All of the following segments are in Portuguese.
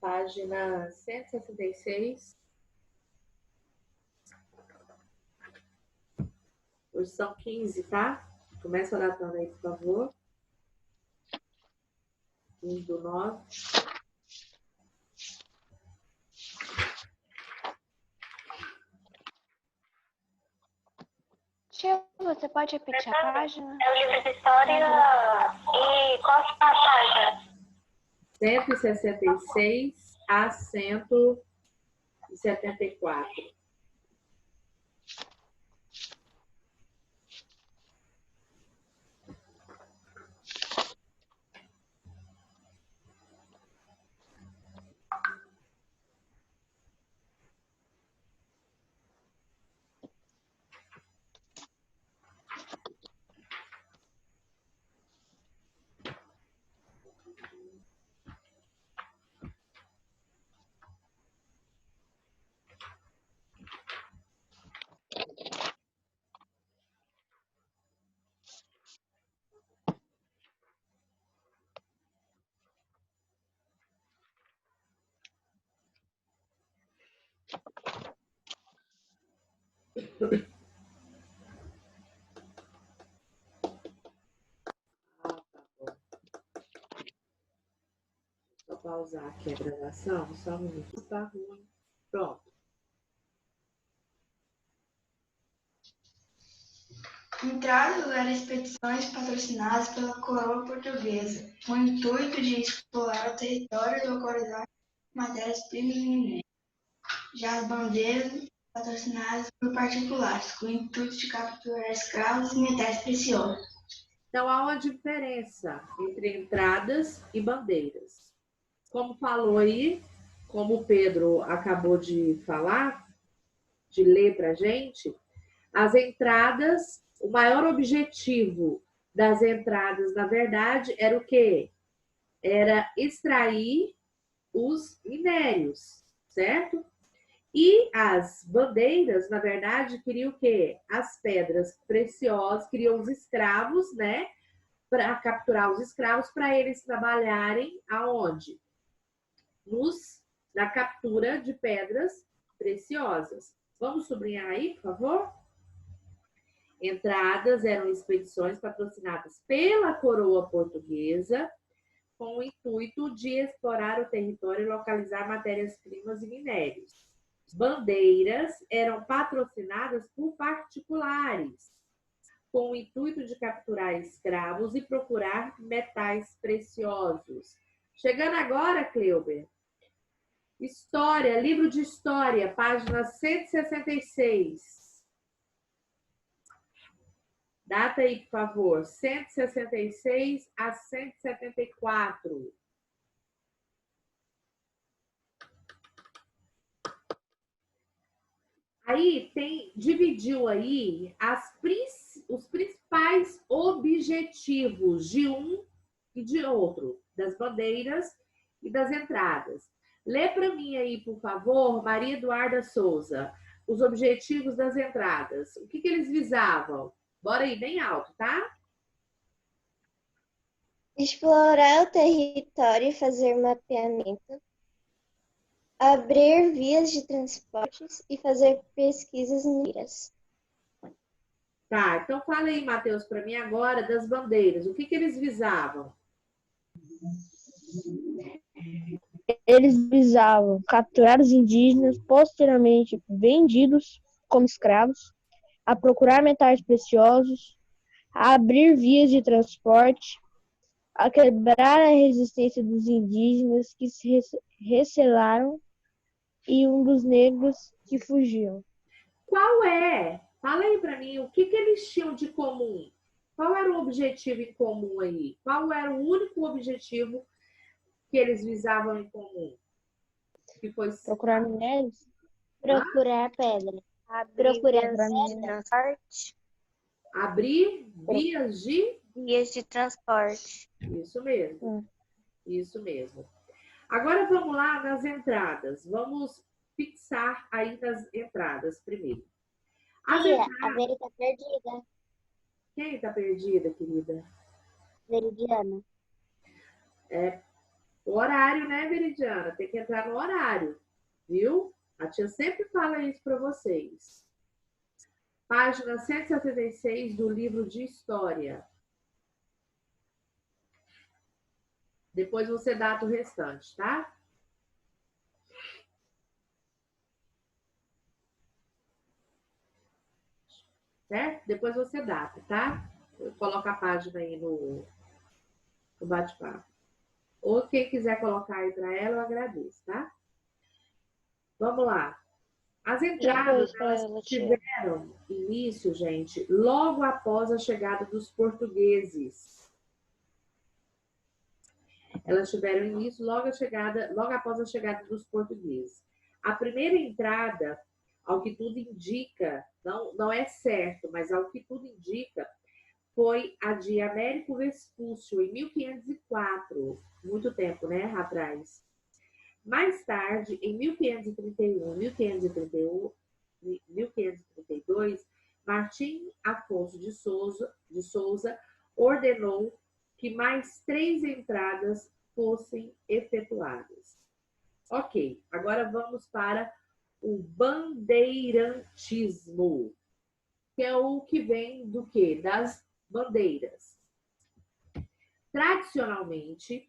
página 166. Hoje são 15, tá? Começa a datando aí, por favor. 15/9. Tia, você pode repetir a página? É o livro de história e qual a página? 166 a 174. Vou pausar aqui a gravação, só um minuto. Tá ruim. Pronto. Entradas eram expedições patrocinadas pela coroa portuguesa, com o intuito de explorar o território e localizar matérias-primas e minérios. Já as bandeiras, patrocinadas por particulares, com o intuito de capturar escravos e metais preciosos. Então, há uma diferença entre entradas e bandeiras. Como falou aí, como o Pedro acabou de falar, de ler para a gente, as entradas, o maior objetivo das entradas, na verdade, era o quê? Era extrair os minérios, certo? E as bandeiras, na verdade, queriam o quê? As pedras preciosas, queriam os escravos, né? Para capturar os escravos, para eles trabalharem aonde? Na captura de pedras preciosas. Vamos sublinhar aí, por favor? Entradas eram expedições patrocinadas pela coroa portuguesa com o intuito de explorar o território e localizar matérias-primas e minérios. Bandeiras eram patrocinadas por particulares com o intuito de capturar escravos e procurar metais preciosos. Chegando agora, Cleuber, História, livro de História, página 166. Data aí, por favor, 166 a 174. Aí dividiu aí os principais objetivos de um e de outro, das bandeiras e das entradas. Lê para mim aí, por favor, Maria Eduarda Souza, os objetivos das entradas. O que eles visavam? Bora aí, bem alto, tá? Explorar o território e fazer mapeamento. Abrir vias de transportes e fazer pesquisas mineiras. Tá, então fala aí, Matheus, para mim agora das bandeiras. O que eles visavam? Eles visavam capturar os indígenas, posteriormente vendidos como escravos, a procurar metais preciosos, a abrir vias de transporte, a quebrar a resistência dos indígenas que se recelaram e um dos negros que fugiam. Qual é? Fala aí para mim, o que eles tinham de comum? Qual era o objetivo em comum aí? Qual era o único objetivo que eles visavam em comum? Que foi Procurar minérios? Procurar pedra. Procurar transporte. Abrir vias de transporte. Isso mesmo. Isso mesmo. Agora vamos lá nas entradas. Vamos fixar aí nas entradas primeiro. A Vera está perdida. Quem está perdida, querida? Veridiana. O horário, né, Veridiana? Tem que entrar no horário, viu? A tia sempre fala isso para vocês. Página 176 do livro de História. Depois você data o restante, tá? Certo? Depois você data, tá? Coloca a página aí no bate-papo. Ou quem quiser colocar aí para ela, eu agradeço, tá? Vamos lá. As entradas elas tiveram início, gente, logo após a chegada dos portugueses. Elas tiveram início logo após a chegada dos portugueses. A primeira entrada, ao que tudo indica, não é certo, mas ao que tudo indica, foi a de Américo Vespúcio, em 1504. Muito tempo, né, atrás. Mais tarde, em 1531 e 1532, Martim Afonso de Souza ordenou que mais 3 entradas fossem efetuadas. Ok, agora vamos para o bandeirantismo, que é o que vem do quê? Das bandeiras. Tradicionalmente,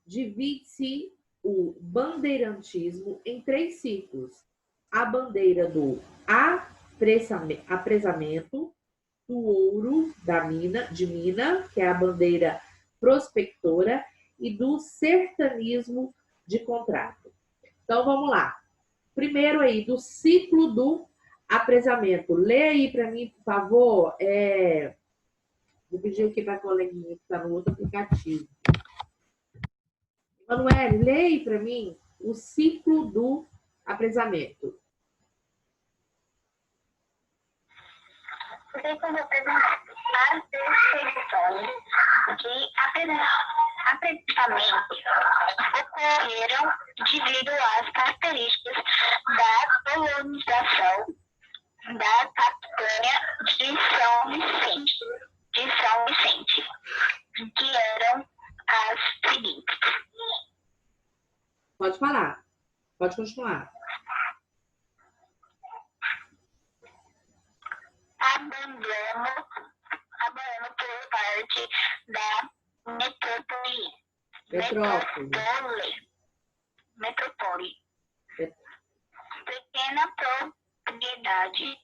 divide-se o bandeirantismo em 3 ciclos. A bandeira do apresamento, do ouro de mina, que é a bandeira prospectora, e do sertanismo de contrato. Então, vamos lá. Primeiro aí, do ciclo do apresamento. Lê aí para mim, por favor. Vou pedir aqui para a coleguinha que está no outro aplicativo. Manoel, lê aí para mim o ciclo do apresamento. O ciclo do apresamento. As expedições de apresamento ocorreram devido às características da colonização da capitânia de São Vicente, que eram as seguintes. Pode falar. Pode continuar. Abandono por parte da metrópole. Pequena propriedade,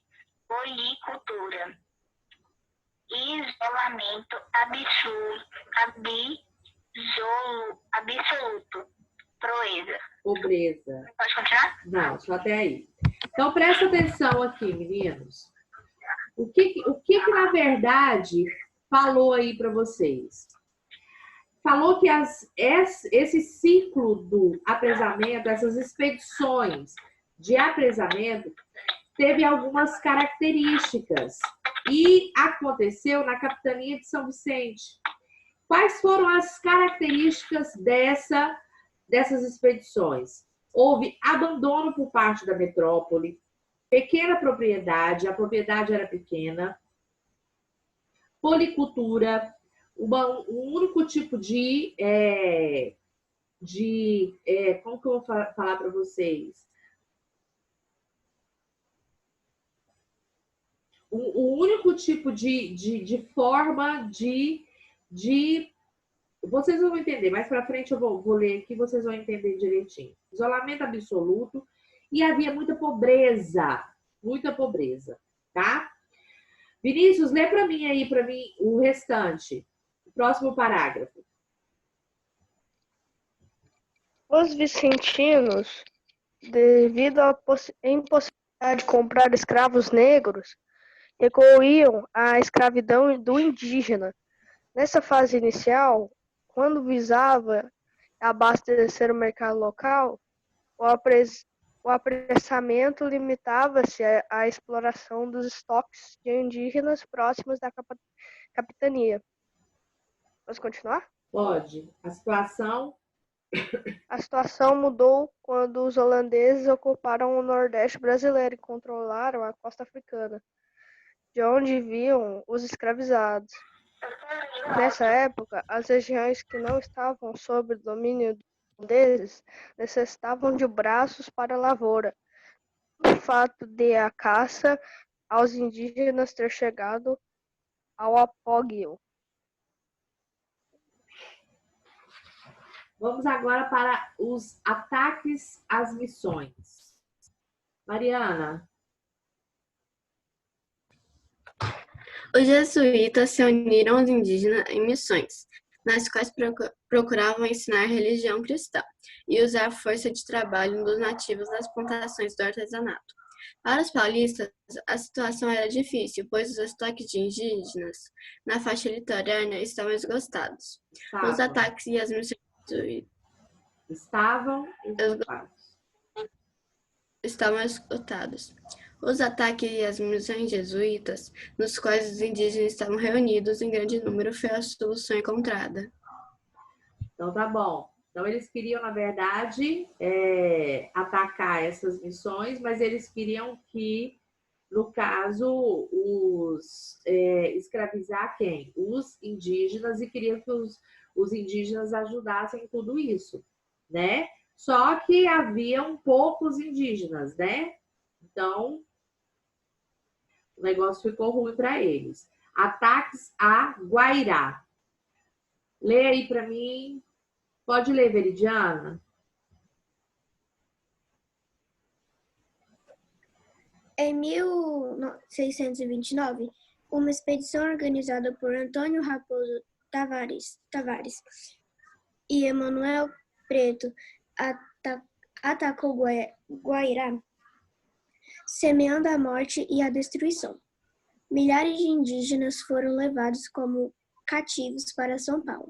policultura, isolamento absoluto, Pobreza. Pode continuar? Não, só até aí. Então, presta atenção aqui, meninos. O que na verdade, falou aí para vocês? Falou que esse ciclo do apresamento, essas expedições de apresamento, teve algumas características e aconteceu na capitania de São Vicente. Quais foram as características dessas expedições? Houve abandono por parte da metrópole, pequena propriedade, a propriedade era pequena, policultura, um único tipo como que eu vou falar para vocês? Um único tipo de forma de vocês vão entender, mais para frente eu vou ler aqui, vocês vão entender direitinho. Isolamento absoluto e havia muita pobreza, tá? Vinícius, lê para mim o restante, o próximo parágrafo. Os vicentinos, devido à impossibilidade de comprar escravos negros, recorriam à escravidão do indígena. Nessa fase inicial, quando visava abastecer o mercado local, o apressamento limitava-se à exploração dos estoques de indígenas próximos da capitania. Posso continuar? Pode. A situação mudou quando os holandeses ocuparam o Nordeste brasileiro e controlaram a costa africana, de onde vinham os escravizados. Nessa época, as regiões que não estavam sob o domínio deles necessitavam de braços para a lavoura. O fato de a caça aos indígenas ter chegado ao apogeu. Vamos agora para os ataques às missões. Mariana. Os jesuítas se uniram aos indígenas em missões, nas quais procuravam ensinar a religião cristã e usar a força de trabalho dos nativos das plantações do artesanato. Para os paulistas, a situação era difícil, pois os estoques de indígenas na faixa litorânea estavam esgotados. Os ataques e as missões estavam esgotados. Os ataques e as missões jesuítas, nos quais os indígenas estavam reunidos em grande número, foi a solução encontrada. Então, tá bom. Então, eles queriam, na verdade, atacar essas missões, mas eles queriam que, no caso, escravizar quem? Os indígenas, e queriam que os indígenas ajudassem em tudo isso, né? Só que haviam poucos indígenas, né? Então, o negócio ficou ruim para eles. Ataques a Guairá. Lê aí para mim. Pode ler, Veridiana? Em 1629, uma expedição organizada por Antônio Raposo Tavares e Emanuel Preto atacou Guairá, semeando a morte e a destruição. Milhares de indígenas foram levados como cativos para São Paulo.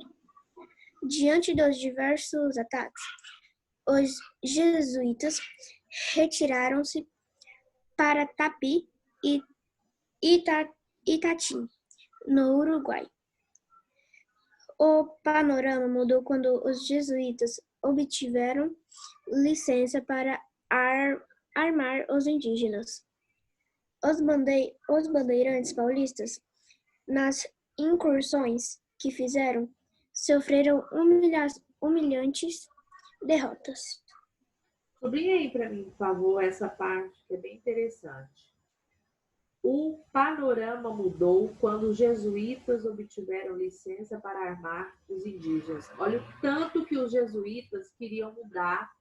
Diante dos diversos ataques, os jesuítas retiraram-se para Tapi e Itatim, no Uruguai. O panorama mudou quando os jesuítas obtiveram licença para armar os indígenas. Os bandeirantes paulistas, nas incursões que fizeram, sofreram humilhantes derrotas. Sublinha aí para mim, por favor, essa parte que é bem interessante. O panorama mudou quando os jesuítas obtiveram licença para armar os indígenas. Olha o tanto que os jesuítas queriam mudar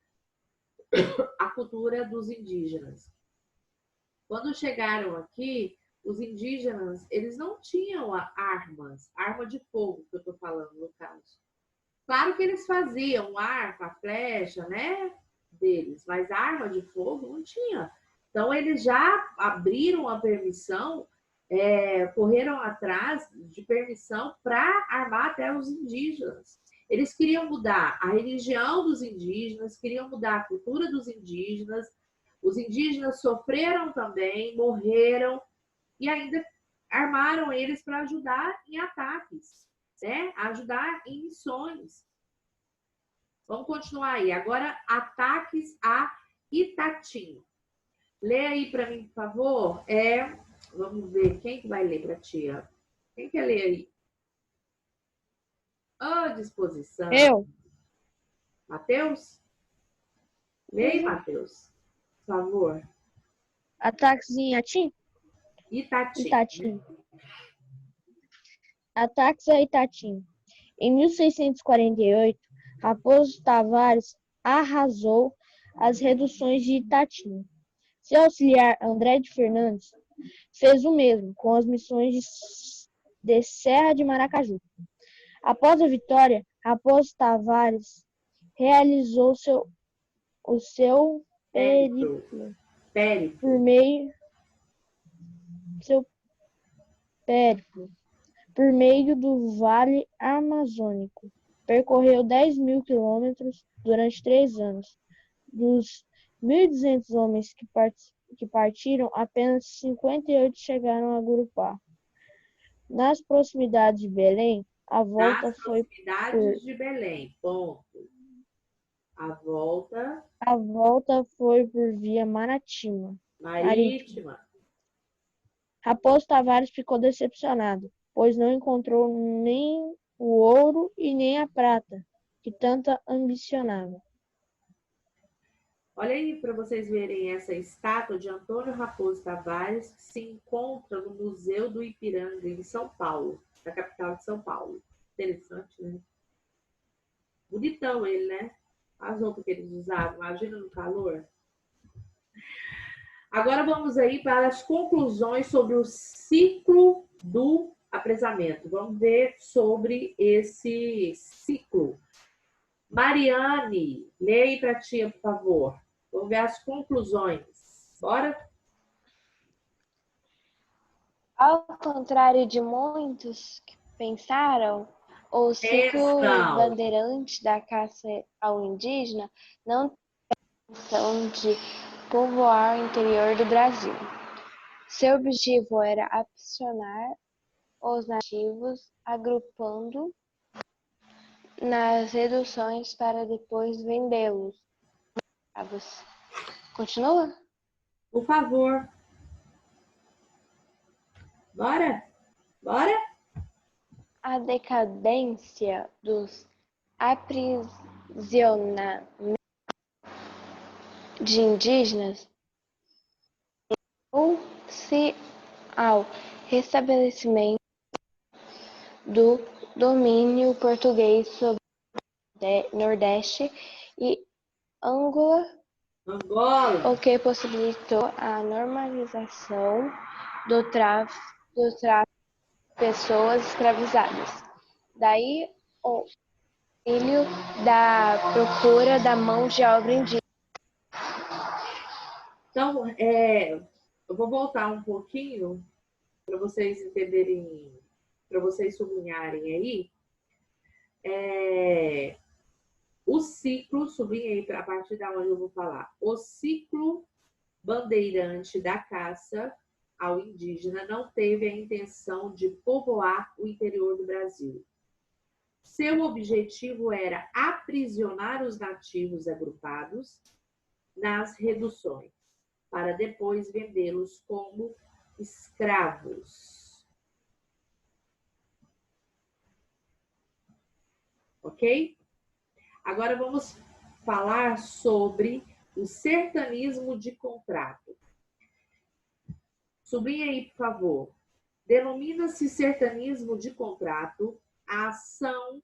a cultura dos indígenas. Quando chegaram aqui, os indígenas, eles não tinham arma de fogo, que eu estou falando no caso. Claro que eles faziam arma, flecha, né, deles, mas arma de fogo não tinha. Então, eles já abriram a permissão, correram atrás de permissão para armar até os indígenas. Eles queriam mudar a religião dos indígenas, queriam mudar a cultura dos indígenas. Os indígenas sofreram também, morreram, e ainda armaram eles para ajudar em ataques, né? Ajudar em missões. Vamos continuar aí. Agora, ataques a Itatim. Lê aí para mim, por favor. Vamos ver quem que vai ler para a tia. Quem quer ler aí? À disposição. Eu. Matheus? Lê aí, Matheus. Por favor. Ataques em Itatim? Itatim. Ataques a Itatim. Em 1648, Raposo Tavares arrasou as reduções de Itatim. Seu auxiliar André de Fernandes fez o mesmo com as missões de Serra de Maracaju. Após a vitória, Raposo Tavares realizou o seu périplo por meio do Vale Amazônico. Percorreu 10.000 quilômetros durante 3 anos. Dos 1.200 homens que partiram, apenas 58 chegaram a Gurupá. Nas proximidades de Belém, a volta foi de Belém, ponto. A volta foi por via marítima. Raposo Tavares ficou decepcionado, pois não encontrou nem o ouro e nem a prata que tanto ambicionava. Olha aí para vocês verem essa estátua de Antônio Raposo Tavares, que se encontra no Museu do Ipiranga, em São Paulo, na capital de São Paulo. Interessante, né? Bonitão ele, né? As roupas que eles usavam, imagina no calor. Agora vamos aí para as conclusões sobre o ciclo do apresamento. Vamos ver sobre esse ciclo. Mariane, leia aí para a tia, por favor. Vamos ver as conclusões. Bora? Ao contrário de muitos que pensaram, o ciclo bandeirante da caça ao indígena não tem a intenção de povoar o interior do Brasil. Seu objetivo era aprisionar os nativos, agrupando nas reduções para depois vendê-los. Continua? Por favor. Bora? Bora? A decadência dos aprisionamentos de indígenas deu-se ao restabelecimento do domínio português sobre o Nordeste e Angola, o que possibilitou a normalização do tráfico de pessoas escravizadas. Daí o filho da procura da mão de obra indígena. Então, eu vou voltar um pouquinho para vocês entenderem, para vocês sublinharem aí. O ciclo, sublinhei a partir da onde eu vou falar. O ciclo bandeirante da caça ao indígena não teve a intenção de povoar o interior do Brasil. Seu objetivo era aprisionar os nativos agrupados nas reduções, para depois vendê-los como escravos. Ok? Agora vamos falar sobre o sertanismo de contrato. Sublinha aí, por favor. Denomina-se sertanismo de contrato a ação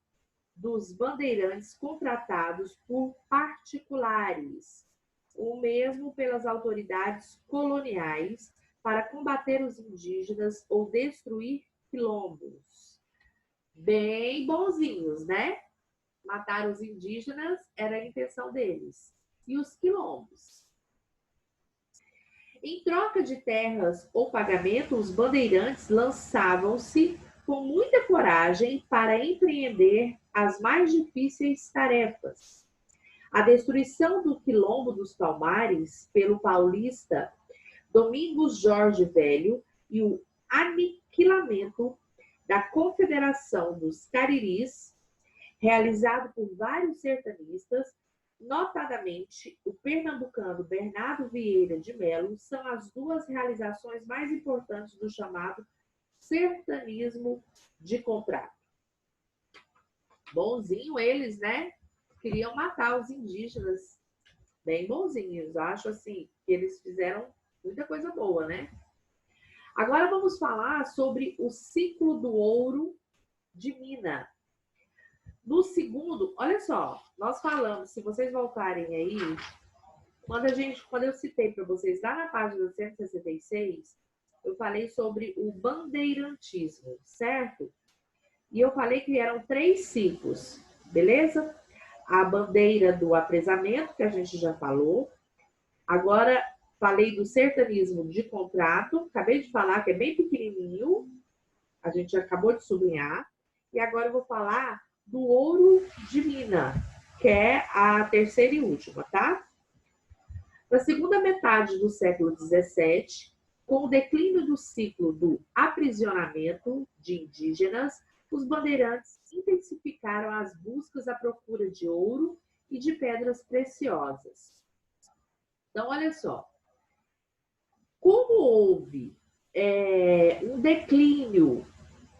dos bandeirantes contratados por particulares, ou mesmo pelas autoridades coloniais, para combater os indígenas ou destruir quilombos. Bem bonzinhos, né? Matar os indígenas era a intenção deles. E os quilombos? Em troca de terras ou pagamento, os bandeirantes lançavam-se com muita coragem para empreender as mais difíceis tarefas. A destruição do Quilombo dos Palmares pelo paulista Domingos Jorge Velho e o aniquilamento da Confederação dos Cariris, realizado por vários sertanistas, notadamente o pernambucano Bernardo Vieira de Melo, são as duas realizações mais importantes do chamado sertanismo de contrato. Bonzinho eles, né? Queriam matar os indígenas. Bem bonzinhos. Acho assim que eles fizeram muita coisa boa, né? Agora vamos falar sobre o ciclo do ouro de Minas. No segundo, olha só, nós falamos, se vocês voltarem aí, quando eu citei para vocês lá na página 166, eu falei sobre o bandeirantismo, certo? E eu falei que eram 3 ciclos, beleza? A bandeira do apresamento, que a gente já falou. Agora, falei do sertanismo de contrato, acabei de falar que é bem pequenininho, a gente acabou de sublinhar. E agora eu vou falar do ouro de Minas, que é a terceira e última, tá? Na segunda metade do século XVII, com o declínio do ciclo do aprisionamento de indígenas, os bandeirantes intensificaram as buscas à procura de ouro e de pedras preciosas. Então, olha só. Como houve um declínio,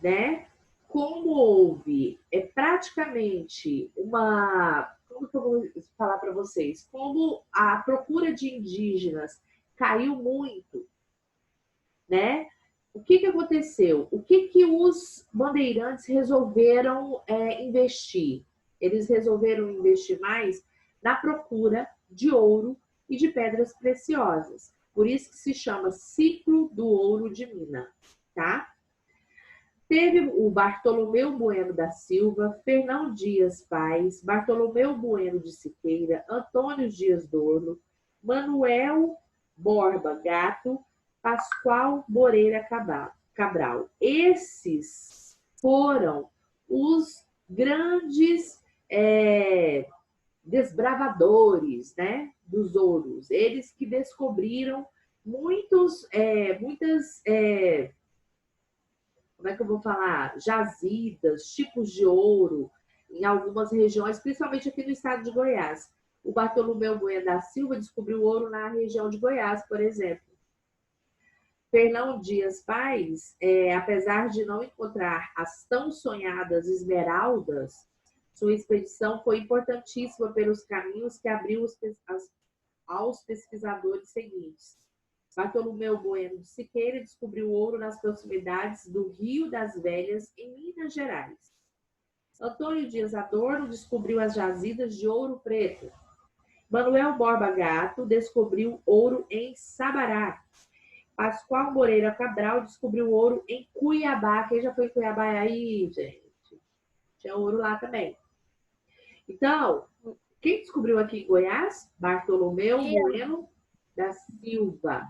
né, como houve praticamente uma... Como que eu vou falar para vocês? Como a procura de indígenas caiu muito, né? O que aconteceu? O que os bandeirantes resolveram investir? Eles resolveram investir mais na procura de ouro e de pedras preciosas. Por isso que se chama Ciclo do Ouro de Minas, tá? Teve o Bartolomeu Bueno da Silva, Fernão Dias Paz, Bartolomeu Bueno de Siqueira, Antônio Dias Dorno, Manuel Borba Gato, Pascoal Moreira Cabral. Esses foram os grandes desbravadores, né, dos ouros. Eles que descobriram muitas como é que eu vou falar? Jazidas, tipos de ouro em algumas regiões, principalmente aqui no estado de Goiás. O Bartolomeu Bueno da Silva descobriu ouro na região de Goiás, por exemplo. Fernão Dias Paz, apesar de não encontrar as tão sonhadas esmeraldas, sua expedição foi importantíssima pelos caminhos que abriu aos pesquisadores seguintes. Bartolomeu Bueno de Siqueira descobriu ouro nas proximidades do Rio das Velhas, em Minas Gerais. Antônio Dias Adorno descobriu as jazidas de ouro preto. Manuel Borba Gato descobriu ouro em Sabará. Pascoal Moreira Cabral descobriu ouro em Cuiabá. Quem já foi em Cuiabá aí, gente? Tinha ouro lá também. Então, quem descobriu aqui em Goiás? Bartolomeu Bueno da Silva.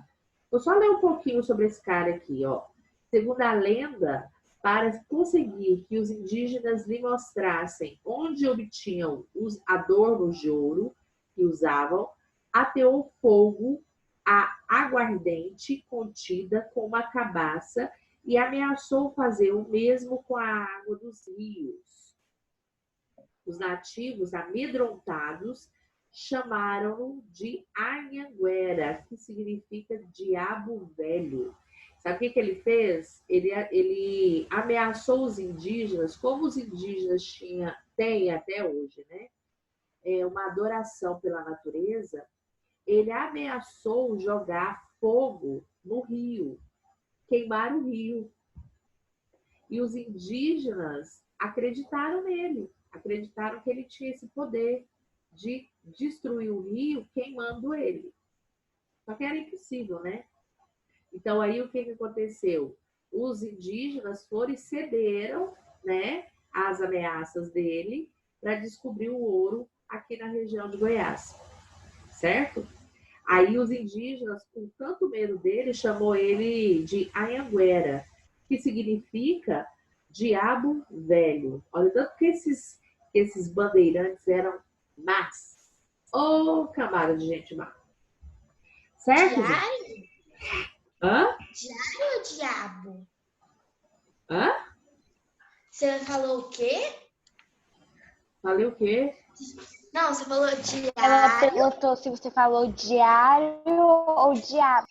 Vou só ler um pouquinho sobre esse cara aqui, ó. Segundo a lenda, para conseguir que os indígenas lhe mostrassem onde obtinham os adornos de ouro que usavam, ateou fogo a aguardente contida com uma cabaça e ameaçou fazer o mesmo com a água dos rios. Os nativos, amedrontados, chamaram-no de Anhanguera, que significa diabo velho. Sabe o que ele fez? Ele ameaçou os indígenas, como os indígenas têm até hoje, né? Uma adoração pela natureza. Ele ameaçou jogar fogo no rio, queimar o rio. E os indígenas acreditaram nele, acreditaram que ele tinha esse poder de destruir o rio queimando ele. Só que era impossível, né? Então, aí o que aconteceu? Os indígenas foram e cederam, né, às ameaças dele para descobrir o ouro aqui na região de Goiás. Certo? Aí os indígenas, com tanto medo dele, chamou ele de Anhanguera, que significa diabo velho. Olha, tanto que esses bandeirantes eram más. Ô, camada de gente má. Certo? Diário? Hã? Diário ou diabo? Hã? Você falou o quê? Falei o quê? Não, você falou Ela diário. perguntou se você falou diário ou diabo.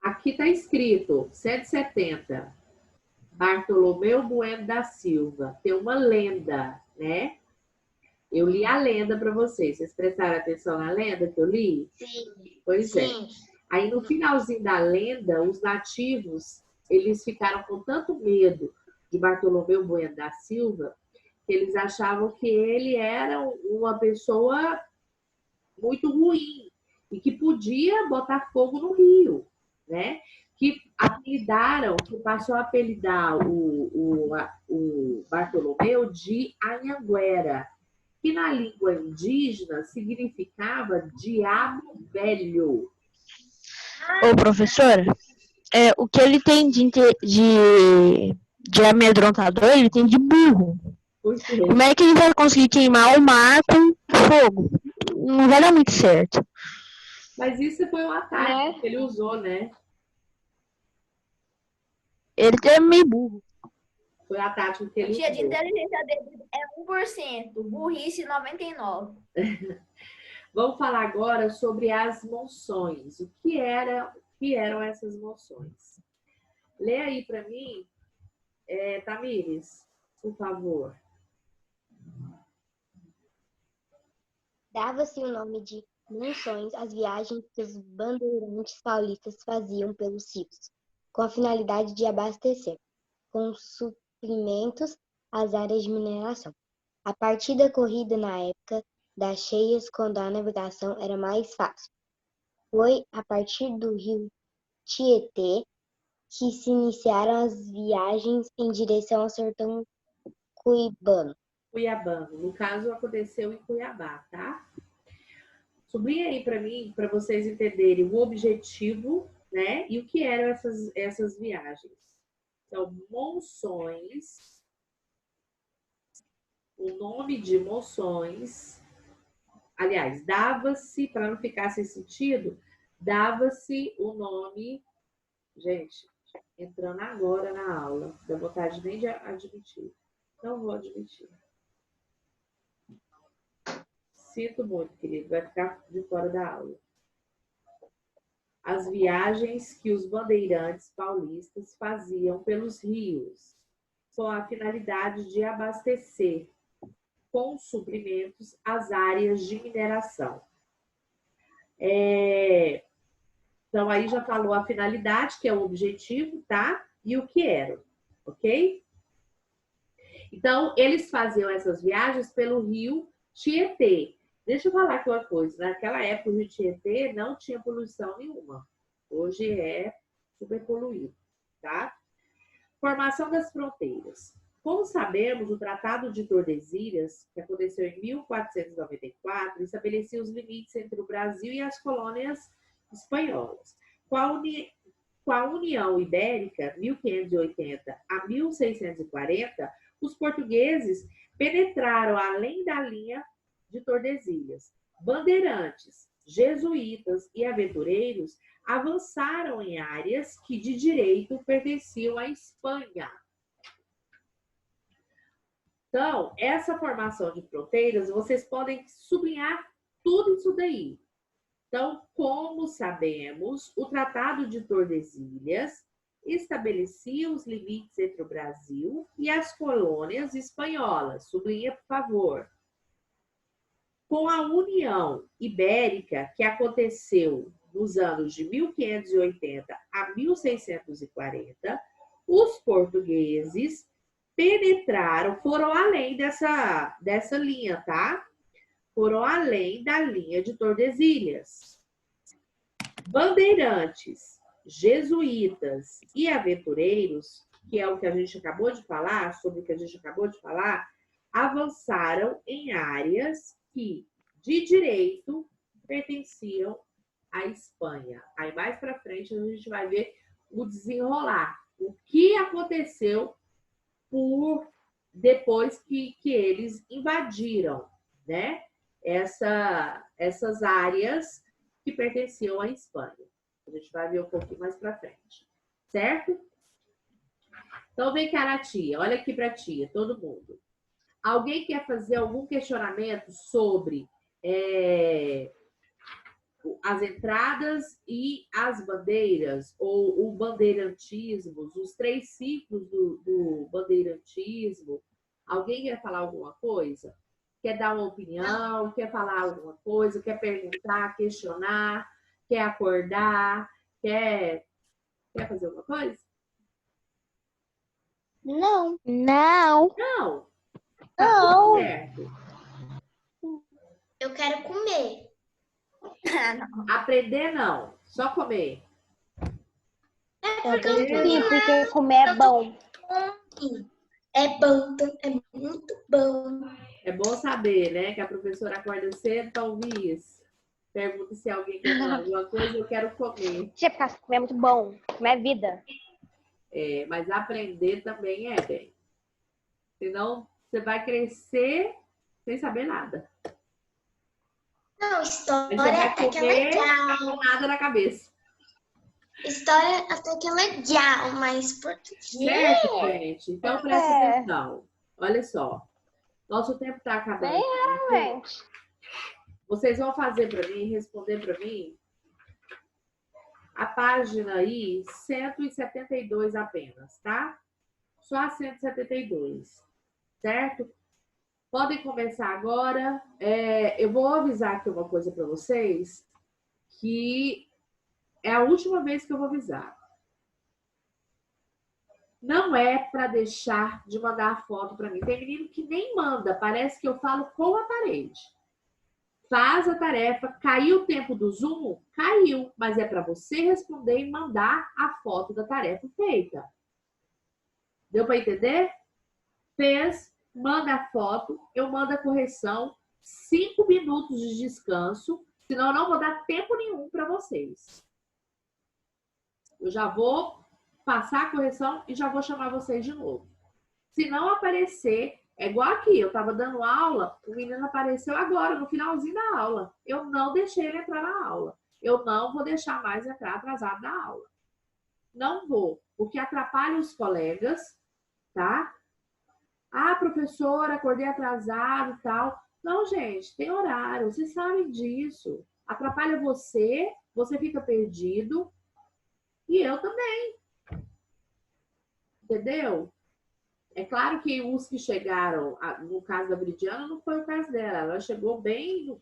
Aqui está escrito 170. Bartolomeu Bueno da Silva. Tem uma lenda, né? Eu li a lenda para vocês. Vocês prestaram atenção na lenda que eu li? Sim. Pois é. Sim. Aí no finalzinho da lenda, os nativos, eles ficaram com tanto medo de Bartolomeu Bueno da Silva, que eles achavam que ele era uma pessoa muito ruim e que podia botar fogo no rio, né? Que passou a apelidar o Bartolomeu de Anhanguera, que na língua indígena significava diabo velho. Ô, professora, o que ele tem de amedrontador, ele tem de burro. Como é que ele vai conseguir queimar o mar com fogo? Não vai dar muito certo. Mas isso foi um ataque que ele usou, né? Ele é meio burro. Foi a tática que ele Tia, de usou. inteligência dele é 1%, burrice 99%. Vamos falar agora sobre as monções. O que eram essas monções? Lê aí para mim Tamires, por favor. Dava-se o nome de monções às viagens que os bandeirantes paulistas faziam pelos rios, com a finalidade de abastecer, com suprimentos, as áreas de mineração. A partida corrida na época das cheias, quando a navegação era mais fácil. Foi a partir do rio Tietê que se iniciaram as viagens em direção ao sertão cuibano. Cuiabano. No caso, aconteceu em Cuiabá, tá? Sublinha aí para mim, para vocês entenderem o objetivo, né? E o que eram essas viagens. Então, monções. O nome de monções. Aliás, dava-se, para não ficar sem sentido, dava-se o nome. Gente, entrando agora na aula, dá vontade nem de admitir. Não vou admitir. Sinto muito, querido, vai ficar de fora da aula. As viagens que os bandeirantes paulistas faziam pelos rios, com a finalidade de abastecer com suprimentos as áreas de mineração. Então, aí já falou a finalidade, que é o objetivo, tá? E o que era, ok? Então, eles faziam essas viagens pelo rio Tietê. Deixa eu falar aqui uma coisa. Naquela época, o rio Tietê não tinha poluição nenhuma. Hoje é super poluído, tá? Formação das fronteiras. Como sabemos, o Tratado de Tordesilhas, que aconteceu em 1494, estabelecia os limites entre o Brasil e as colônias espanholas. Com a União Ibérica, 1580 a 1640, os portugueses penetraram além da linha de Tordesilhas. Bandeirantes, jesuítas e aventureiros avançaram em áreas que de direito pertenciam à Espanha. Então, essa formação de fronteiras, vocês podem sublinhar tudo isso daí. Então, como sabemos, o Tratado de Tordesilhas estabelecia os limites entre o Brasil e as colônias espanholas. Sublinha, por favor. Com a União Ibérica, que aconteceu nos anos de 1580 a 1640, os portugueses penetraram, foram além dessa linha, tá? Foram além da linha de Tordesilhas. Bandeirantes, jesuítas e aventureiros, que é o que a gente acabou de falar, sobre o que a gente acabou de falar, avançaram em áreas que, de direito, pertenciam à Espanha. Aí, mais para frente, a gente vai ver o desenrolar. O que aconteceu depois que eles invadiram, né? Essas áreas que pertenciam à Espanha. A gente vai ver um pouquinho mais para frente. Certo? Então, vem cá na tia. Olha aqui para a tia, todo mundo. Alguém quer fazer algum questionamento sobre as entradas e as bandeiras, ou o bandeirantismo, os 3 ciclos do bandeirantismo? Alguém quer falar alguma coisa? Quer dar uma opinião? Quer falar alguma coisa? Quer perguntar, questionar? Quer acordar? Quer fazer alguma coisa? Não. Não. Não. Certo. Eu quero comer. Aprender não, só comer. Sim, porque comer é bom. É bom, é muito bom. É bom saber, né? Que a professora acorda cedo para ouvir isso. Pergunta se alguém quer falar alguma coisa, eu quero comer. Tia, comer é muito bom. Comer é vida. Mas aprender também é, bem. Senão você vai crescer sem saber nada. Não, história Você vai até que é legal. com nada na cabeça. História até que é legal, mas português... Certo, gente? Então presta atenção. Olha só. Nosso tempo está acabando. Bem raramente. Vocês vão fazer para mim, responder para mim, a página aí, 172 apenas, tá? só a 172, certo? Podem começar agora. Eu vou avisar aqui uma coisa para vocês, que é a última vez que eu vou avisar. Não é para deixar de mandar a foto para mim. Tem menino que nem manda, parece que eu falo com a parede. Faz a tarefa, caiu o tempo do Zoom? Caiu, mas é para você responder e mandar a foto da tarefa feita. Deu para entender? Fez, manda a foto, eu mando a correção, 5 minutos de descanso, senão eu não vou dar tempo nenhum para vocês. Eu já vou passar a correção e já vou chamar vocês de novo. Se não aparecer, é igual aqui, eu estava dando aula, o menino apareceu agora, no finalzinho da aula. Eu não deixei ele entrar na aula. Eu não vou deixar mais entrar atrasado na aula. Não vou, porque atrapalha os colegas, tá? Ah, professora, acordei atrasado e tal. Não, gente, tem horário, vocês sabem disso. Atrapalha você, você fica perdido e eu também. Entendeu? É claro que os que chegaram, no caso da Bridiana, não foi o caso dela. Ela chegou bem,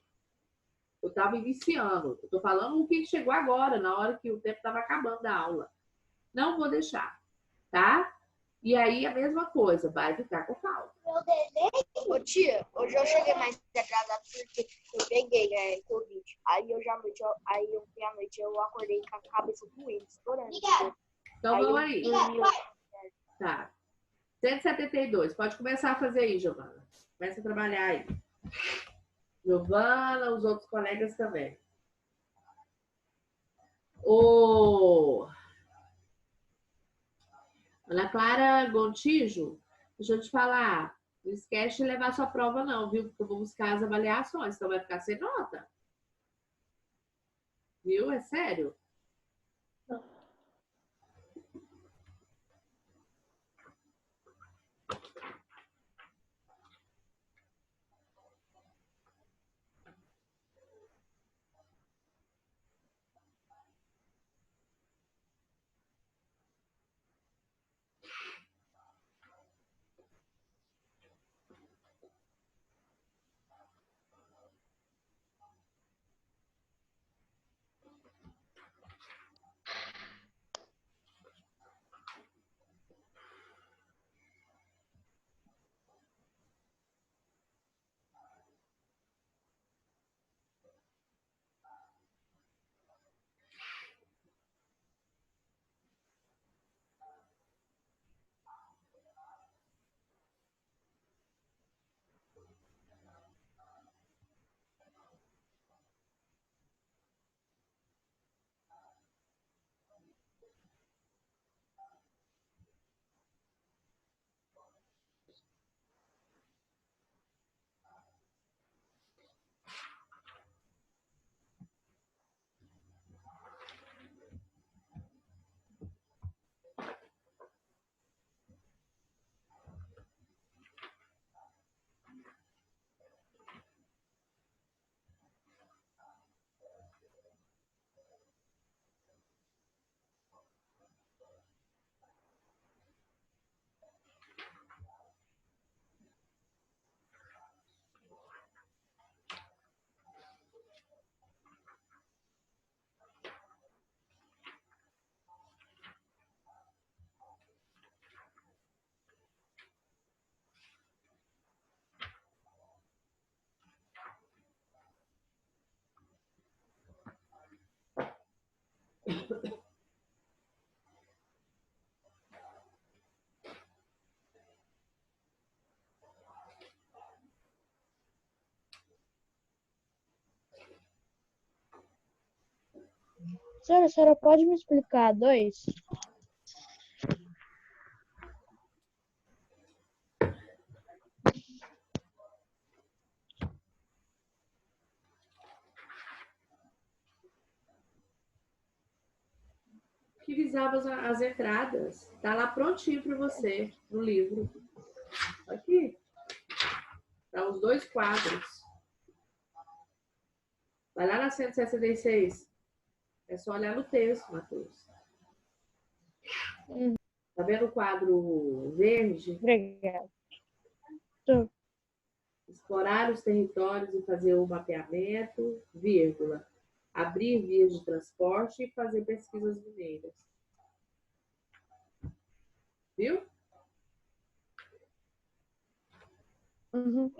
eu estava iniciando. Eu estou falando o que chegou agora, na hora que o tempo estava acabando da aula. Não vou deixar, tá? E aí a mesma coisa, vai ficar com falta. Ô tia, hoje eu cheguei mais atrasado porque eu peguei Covid. Aí hoje à noite, eu acordei com a cabeça doendo, estourando. Então vamos aí. Tá. 172. Pode começar a fazer aí, Giovana. Começa a trabalhar aí. Giovana, os outros colegas também. Ana Clara Gontijo, deixa eu te falar. Não esquece de levar sua prova não, viu? Porque eu vou buscar as avaliações, então vai ficar sem nota. Viu? É sério? Senhora, a senhora pode me explicar dois? Que visava as entradas. Tá lá prontinho para você no livro. Aqui. Tá os 2 quadros. Vai lá na 166. É só olhar no texto, Matheus. Tá vendo o quadro verde? Obrigada. Explorar os territórios e fazer o mapeamento, vírgula. Abrir vias de transporte e fazer pesquisas mineiras. Viu? Uhum.